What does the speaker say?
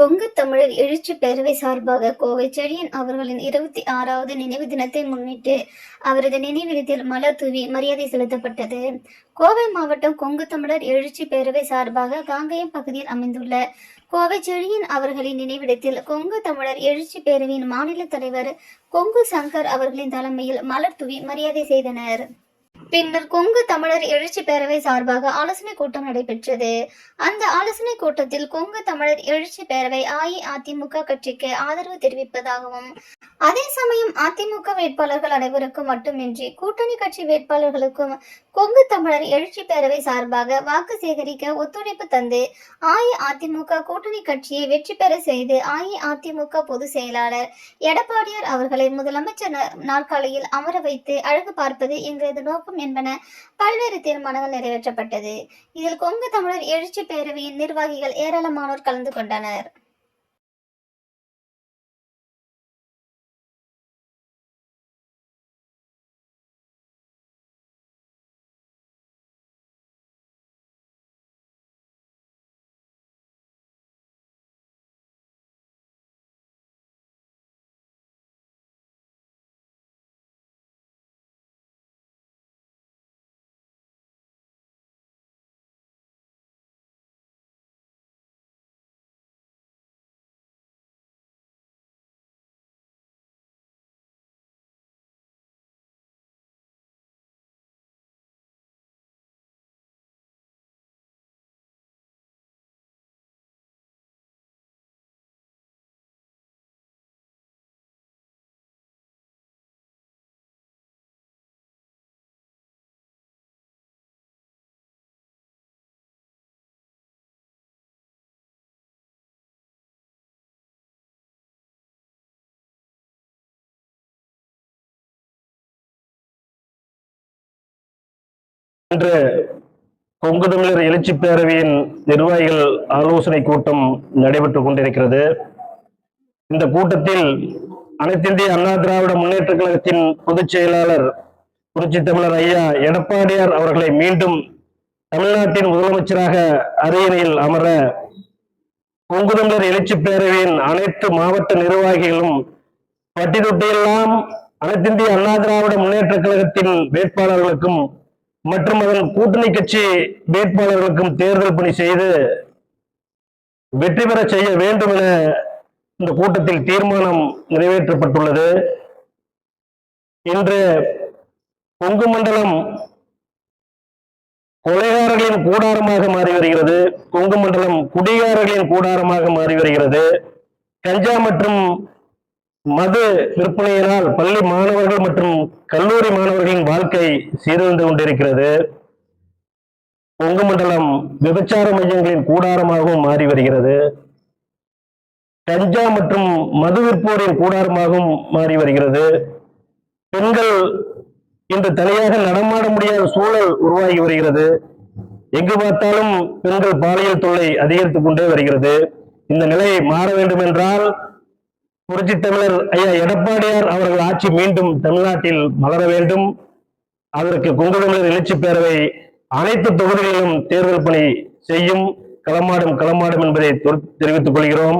கொங்கு தமிழர் எழுச்சி பேரவை சார்பாக கோவை செழியன் அவர்களின் 26வது நினைவு தினத்தை முன்னிட்டு அவரது நினைவிடத்தில் மலர் தூவி மரியாதை செலுத்தப்பட்டது. கோவை மாவட்டம் கொங்கு தமிழர் எழுச்சி பேரவை சார்பாக காங்கயம் பகுதியில் அமைந்துள்ள கோவை செழியன் அவர்களின் நினைவிடத்தில் கொங்கு தமிழர் எழுச்சி பேரவையின் மாநில தலைவர் கொங்கு சங்கர் அவர்களின் தலைமையில் மலர் தூவி மரியாதை செய்தனர். பின்னர் கொங்கு தமிழர் எழுச்சி பேரவை சார்பாக ஆலோசனை கூட்டம் நடைபெற்றது. அந்த ஆலோசனை கூட்டத்தில் கொங்கு தமிழர் எழுச்சி பேரவை அஇஅதிமுக கட்சிக்கு ஆதரவு தெரிவிப்பதாகவும், அதே சமயம் அதிமுக வேட்பாளர்கள் அனைவருக்கும் மட்டுமின்றி கூட்டணி கட்சி வேட்பாளர்களுக்கும் கொங்கு தமிழர் எழுச்சி பேரவை சார்பாக வாக்கு சேகரிக்க ஒத்துழைப்பு தந்து அஇஅதிமுக கூட்டணி கட்சியை வெற்றி பெற செய்து அஇஅதிமுக பொதுச் செயலாளர் எடப்பாடியார் அவர்களை முதலமைச்சர் நாற்காலியில் அமர வைத்து அழகு பார்ப்பது எங்களது நோக்கம் என்பன பல்வேறு தீர்மானங்கள் நிறைவேற்றப்பட்டது. இதில் கொங்கு தமிழர் எழுச்சி பேரவையின் நிர்வாகிகள் ஏராளமானோர் கலந்து கொண்டனர். இன்று கொங்கு தமிழர் எழுச்சி பேரவையின் நிர்வாகிகள் ஆலோசனை கூட்டம் நடைபெற்றுக் கொண்டிருக்கிறது. இந்த கூட்டத்தில் அனைத்திந்திய அண்ணா திராவிட முன்னேற்ற கழகத்தின் பொதுச் செயலாளர் புரட்சி தமிழர் ஐயா எடப்பாடியார் அவர்களை மீண்டும் தமிழ்நாட்டின் முதலமைச்சராக அரியணையில் அமர கொங்கு தமிழர் எழுச்சி பேரவையின் அனைத்து மாவட்ட நிர்வாகிகளும் பட்டிதொட்டியெல்லாம் அனைத்திந்திய அண்ணா திராவிட முன்னேற்ற கழகத்தின் வேட்பாளர்களுக்கும் மற்றும் அதன் கூட்டணி கட்சி வேட்பாளர்களுக்கும் தேர்தல் பணி செய்து வெற்றி பெற செய்ய வேண்டும் என இந்த கூட்டத்தில் தீர்மானம் நிறைவேற்றப்பட்டுள்ளது. இன்று கொங்கு மண்டலம் கொலைகாரர்களின் கூடாரமாக மாறி வருகிறது. கொங்கு மண்டலம் குடிகாரர்களின் கூடாரமாக மாறி வருகிறது. கஞ்சா மற்றும் மது விற்பனையினால் பள்ளி மாணவர்கள் மற்றும் கல்லூரி மாணவர்களின் வாழ்க்கை சீரழிந்து கொண்டிருக்கிறது. கொங்கு மண்டலம் விபச்சார மையங்களின் கூடாரமாகவும் மாறி வருகிறது. கஞ்சா மற்றும் மது விற்போரின் கூடாரமாகவும் மாறி வருகிறது. பெண்கள் இன்று தனியாக நடமாட முடியாத சூழல் உருவாகி வருகிறது. எங்கு பார்த்தாலும் பெண்கள் பாலியல் தொல்லை அதிகரித்துக் கொண்டே வருகிறது. இந்த நிலை மாற வேண்டும் என்றால் புரட்சி தமிழர் ஐயா எடப்பாடியார் அவர்கள் ஆட்சி மீண்டும் தமிழ்நாட்டில் மலர வேண்டும். அதற்கு கொங்கு தமிழர் எழுச்சி பேரவை அனைத்து தொகுதிகளிலும் தேர்தல் பணி செய்யும். களமாடும் என்பதை தெரிவித்துக் கொள்கிறோம்.